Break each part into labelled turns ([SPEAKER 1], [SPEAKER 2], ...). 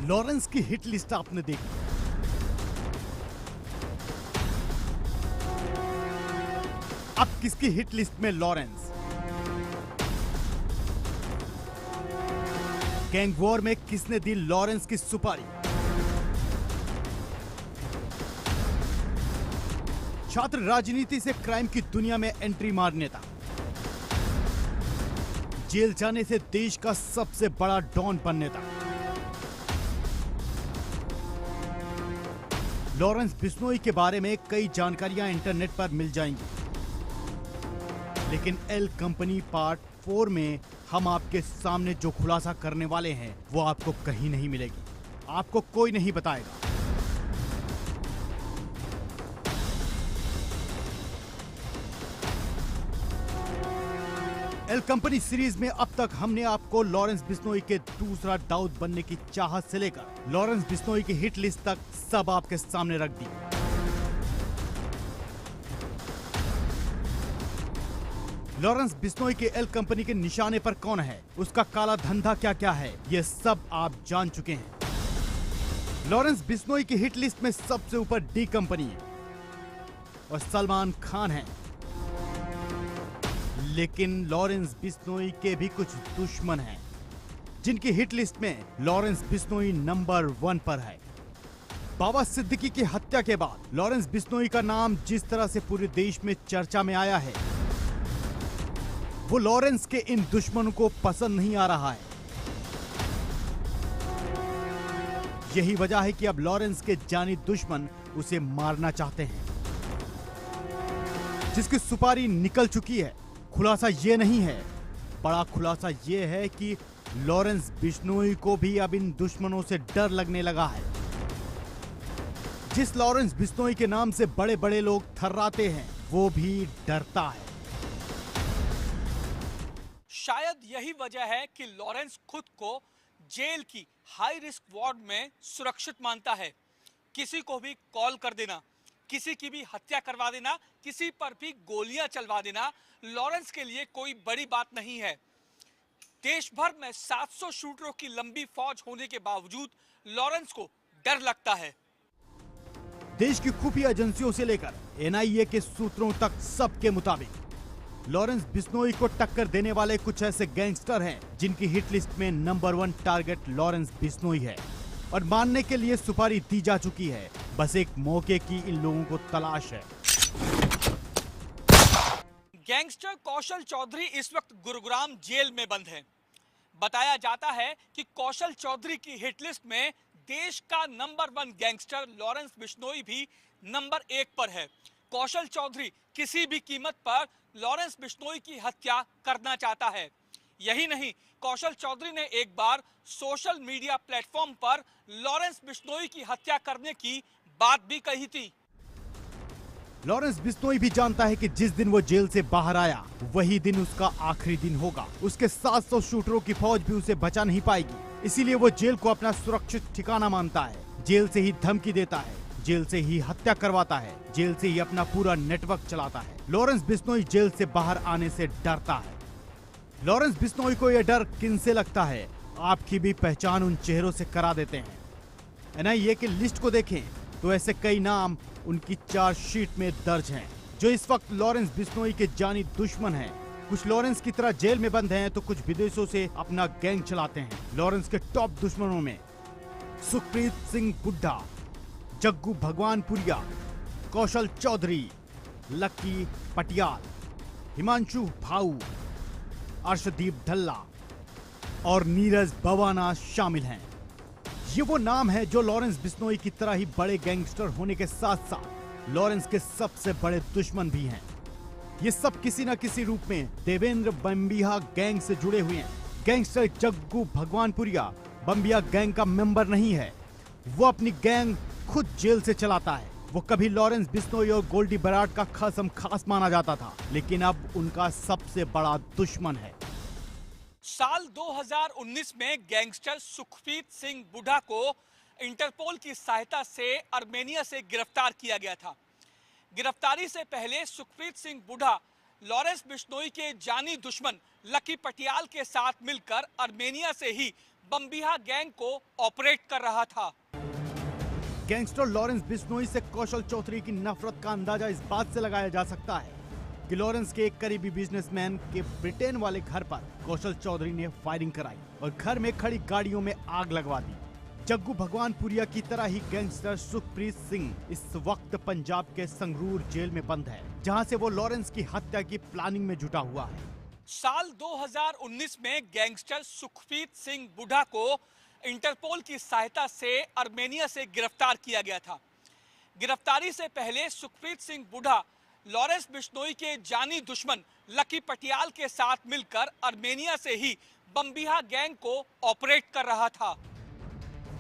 [SPEAKER 1] Lawrence की hit list आपने देखी। अब किसकी हिट लिस्ट में लॉरेंस? गैंग वॉर में किसने दी लॉरेंस की सुपारी? छात्र राजनीति से क्राइम की दुनिया में एंट्री मार नेता, जेल जाने से देश का सबसे बड़ा डॉन बनने तक। लॉरेंस बिश्नोई के बारे में कई जानकारियां इंटरनेट पर मिल जाएंगी, लेकिन एल कंपनी पार्ट 4 में हम आपके सामने जो खुलासा करने वाले हैं वो आपको कहीं नहीं मिलेगी, आपको कोई नहीं बताएगा। एल कंपनी सीरीज में अब तक हमने आपको लॉरेंस बिश्नोई के दूसरा दाऊद बनने की चाहत से लेकर लॉरेंस बिश्नोई की हिट लिस्ट तक सब आपके सामने रख दी। लॉरेंस बिश्नोई के एल कंपनी के निशाने पर कौन है, उसका काला धंधा क्या क्या है, यह सब आप जान चुके हैं। लॉरेंस बिश्नोई की हिट लिस्ट में सबसे ऊपर डी कंपनी है और सलमान खान है, लेकिन लॉरेंस बिश्नोई के भी कुछ दुश्मन हैं, जिनकी हिट लिस्ट में लॉरेंस बिश्नोई नंबर 1 पर है। बाबा सिद्दीकी की हत्या के बाद लॉरेंस बिश्नोई का नाम जिस तरह से पूरे देश में चर्चा में आया है, वो लॉरेंस के इन दुश्मनों को पसंद नहीं आ रहा है। यही वजह है कि अब लॉरेंस के जानी दुश्मन उसे मारना चाहते हैं, जिसकी सुपारी निकल चुकी है। खुलासा ये नहीं है, बड़ा खुलासा ये है कि लॉरेंस बिश्नोई को भी अब इन दुश्मनों से डर लगने लगा है। जिस लॉरेंस बिश्नोई के नाम से बड़े बड़े लोग थर्राते हैं, वो भी डरता है।
[SPEAKER 2] शायद यही वजह है कि लॉरेंस खुद को जेल की हाई रिस्क वार्ड में सुरक्षित मानता है। किसी को भी कॉल कर देना, किसी की भी हत्या करवा देना, किसी पर भी गोलियां चलवा देना लॉरेंस के लिए कोई बड़ी बात नहीं है। देश भर में 700 शूटरों की लंबी फौज होने के बावजूद लॉरेंस को डर लगता है।
[SPEAKER 1] देश की खुफिया एजेंसियों से लेकर एनआईए के सूत्रों तक सबके मुताबिक लॉरेंस बिश्नोई को टक्कर देने वाले कुछ ऐसे गैंगस्टर हैं जिनकी हिट लिस्ट में नंबर 1 टारगेट लॉरेंस बिश्नोई है और मानने के लिए सुपारी दी जा चुकी है। बस एक मौके की इन लोगों को तलाश है।
[SPEAKER 2] गैंगस्टर कौशल चौधरी इस वक्त गुरुग्राम जेल में बंद है। बताया जाता है कि कौशल चौधरी की हिट लिस्ट में देश का नंबर 1 गैंगस्टर लॉरेंस बिश्नोई भी नंबर 1 पर है। कौशल चौधरी किसी भी कीमत पर लॉरेंस बिश्नोई की हत्या करना चाहता है। यही नहीं, कौशल चौधरी ने एक बार सोशल मीडिया प्लेटफॉर्म पर लॉरेंस बिश्नोई की हत्या करने की बात भी कही थी।
[SPEAKER 1] लॉरेंस बिश्नोई भी जानता है कि जिस दिन वो जेल से बाहर आया, वही दिन उसका आखिरी दिन होगा। उसके 700 शूटरों की फौज भी उसे बचा नहीं पाएगी, इसीलिए वो जेल को अपना सुरक्षित ठिकाना मानता है। जेल से ही धमकी देता है, जेल से ही हत्या करवाता है, जेल से ही अपना पूरा नेटवर्क चलाता है। लॉरेंस बिश्नोई जेल से बाहर आने से डरता है। लॉरेंस बिश्नोई को यह डर किनसे लगता है, आपकी भी पहचान उन चेहरों से करा देते हैं। एनआईए की लिस्ट को देखें तो ऐसे कई नाम उनकी चार्जशीट में दर्ज हैं, जो इस वक्त लॉरेंस बिश्नोई के जानी दुश्मन हैं। कुछ लॉरेंस की तरह जेल में बंद हैं, तो कुछ विदेशों से अपना गैंग चलाते हैं। लॉरेंस के टॉप दुश्मनों में सुखप्रीत सिंह बुड्ढा, जग्गू भगवानपुरिया, कौशल चौधरी, लक्की पटियाल, हिमांशु भाऊ, अर्शदीप ढल्ला और नीरज बवाना शामिल हैं। ये वो नाम है जो लॉरेंस बिश्नोई की तरह ही बड़े गैंगस्टर होने के साथ साथ लॉरेंस के सबसे बड़े दुश्मन भी हैं। ये सब किसी न किसी रूप में देवेंद्र बम्बिया गैंग से जुड़े हुए हैं। गैंगस्टर जग्गू भगवानपुरिया बम्बिया गैंग का मेंबर नहीं है, वो अपनी गैंग खुद जेल से चलाता है। वो कभी लॉरेंस बिश्नोई और गोल्डी बराड का खासम खास माना जाता था, लेकिन अब उनका सबसे बड़ा दुश्मन है।
[SPEAKER 2] साल 2019 में गैंगस्टर सुखप्रीत सिंह बुड्ढा को इंटरपोल की सहायता से आर्मेनिया से गिरफ्तार किया गया था। गिरफ्तारी से पहले सुखप्रीत सिंह बुड्ढा लॉरेंस बिश्नोई के जानी दुश्मन लकी पटियाल के साथ मिलकर आर्मेनिया से ही बम्बिहा गैंग को ऑपरेट कर रहा था।
[SPEAKER 1] गैंगस्टर लॉरेंस बिश्नोई से कौशल चौधरी की नफरत का अंदाजा इस बात से लगाया जा सकता है कि लॉरेंस के एक करीबी बिजनेसमैन के ब्रिटेन वाले घर पर कौशल चौधरी ने फायरिंग कराई और घर में खड़ी गाड़ियों में आग लगवा दी। जग्गू भगवानपुरिया की तरह ही गैंगस्टर सुखप्रीत सिंह इस वक्त पंजाब के संगरूर जेल में बंद है, जहां से वो लॉरेंस की हत्या की प्लानिंग में जुटा हुआ है।
[SPEAKER 2] साल 2019 में गैंगस्टर सुखप्रीत सिंह बुढ़ा को इंटरपोल की सहायता से आर्मेनिया से गिरफ्तार किया गया था। गिरफ्तारी से पहले सुखप्रीत सिंह बुढ़ा लॉरेंस बिश्नोई के जानी दुश्मन लकी पटियाल के साथ मिलकर आर्मेनिया से ही बम्बिहा गैंग को ऑपरेट कर रहा था।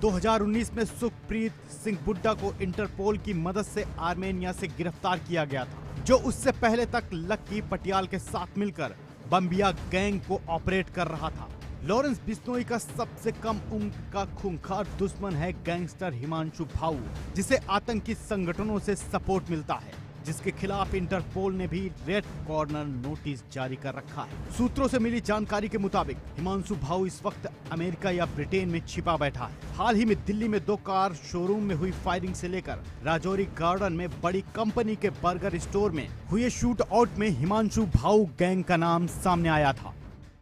[SPEAKER 1] 2019 में सुखप्रीत सिंह बुड्ढा को इंटरपोल की मदद से आर्मेनिया से गिरफ्तार किया गया था, जो उससे पहले तक लकी पटियाल के साथ मिलकर बम्बिया गैंग को ऑपरेट कर रहा था। लॉरेंस बिश्नोई का सबसे कम उम्र का खूंखार दुश्मन है गैंगस्टर हिमांशु भाऊ, जिसे आतंकी संगठनों से सपोर्ट मिलता है, जिसके खिलाफ इंटरपोल ने भी रेड कॉर्नर नोटिस जारी कर रखा है। सूत्रों से मिली जानकारी के मुताबिक हिमांशु भाऊ इस वक्त अमेरिका या ब्रिटेन में छिपा बैठा है। हाल ही में दिल्ली में 2 कार शोरूम में हुई फायरिंग से लेकर राजौरी गार्डन में बड़ी कंपनी के बर्गर स्टोर में हुए शूट आउट में हिमांशु भाऊ गैंग का नाम सामने आया था।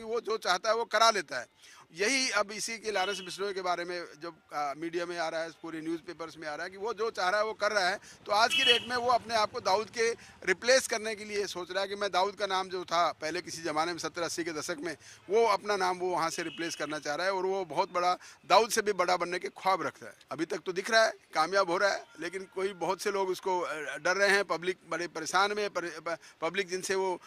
[SPEAKER 3] वो जो चाहता है वो करा लेता है। यही अब इसी के लॉरेंस बिश्नोई के बारे में जब मीडिया में आ रहा है, पूरे न्यूज़पेपर्स में आ रहा है कि वो जो चाह रहा है वो कर रहा है। तो आज की डेट में वो अपने आप को दाऊद के रिप्लेस करने के लिए सोच रहा है कि मैं दाऊद का नाम जो था पहले किसी ज़माने में 70-80 के दशक में, वो अपना नाम वो वहाँ से रिप्लेस करना चाह रहा है और वो बहुत बड़ा दाऊद से भी बड़ा बनने के ख्वाब रखता है। अभी तक तो दिख रहा है कामयाब हो रहा है, लेकिन कोई बहुत से लोग उसको डर रहे हैं। पब्लिक बड़े परेशान में, पब्लिक जिनसे वो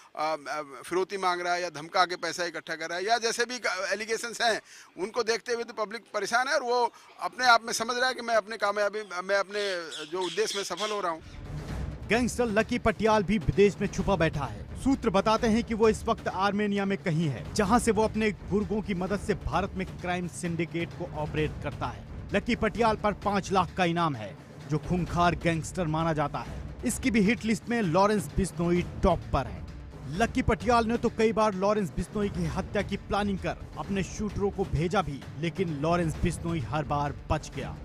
[SPEAKER 3] फिरौती मांग रहा है या धमका के पैसा इकट्ठा कर रहा है या जैसे भी एलिगेशंस हैं, उनको देखते हुए तो पब्लिक परेशान है और वो अपने आप में समझ रहा है कि मैं अपने जो उद्देश्य में सफल हो रहा हूँ।
[SPEAKER 1] गैंगस्टर लकी पटियाल भी विदेश में छुपा बैठा है। सूत्र बताते हैं कि वो इस वक्त आर्मेनिया में कहीं है, जहां से वो अपने गुर्गों की मदद से भारत में क्राइम सिंडिकेट को ऑपरेट करता है। लकी पटियाल पर 5 लाख का इनाम है, जो खूंखार गैंगस्टर माना जाता है। इसकी भी हिट लिस्ट में लॉरेंस बिश्नोई टॉप पर है। लकी पटियाल ने तो कई बार लॉरेंस बिश्नोई की हत्या की प्लानिंग कर अपने शूटरों को भेजा भी, लेकिन लॉरेंस बिश्नोई हर बार बच गया।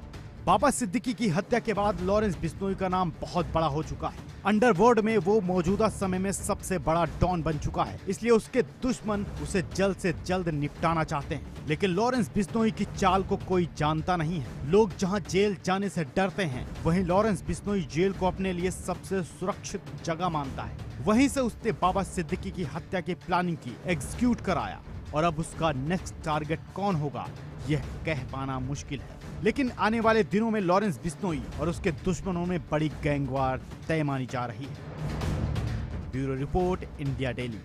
[SPEAKER 1] बाबा सिद्दीकी की हत्या के बाद लॉरेंस बिश्नोई का नाम बहुत बड़ा हो चुका है। अंडरवर्ल्ड में वो मौजूदा समय में सबसे बड़ा डॉन बन चुका है, इसलिए उसके दुश्मन उसे जल्द से जल्द निपटाना चाहते हैं। लेकिन लॉरेंस बिश्नोई की चाल को कोई जानता नहीं है। लोग जहां जेल जाने से डरते हैं, वहीं लॉरेंस बिश्नोई जेल को अपने लिए सबसे सुरक्षित जगह मानता है। वहीं से उसने बाबा सिद्दीकी की हत्या की प्लानिंग की, एग्जीक्यूट कराया, और अब उसका नेक्स्ट टारगेट कौन होगा यह कह पाना मुश्किल है। लेकिन आने वाले दिनों में लॉरेंस बिश्नोई और उसके दुश्मनों में बड़ी गैंगवार तय मानी जा रही है। Bureau report, India daily.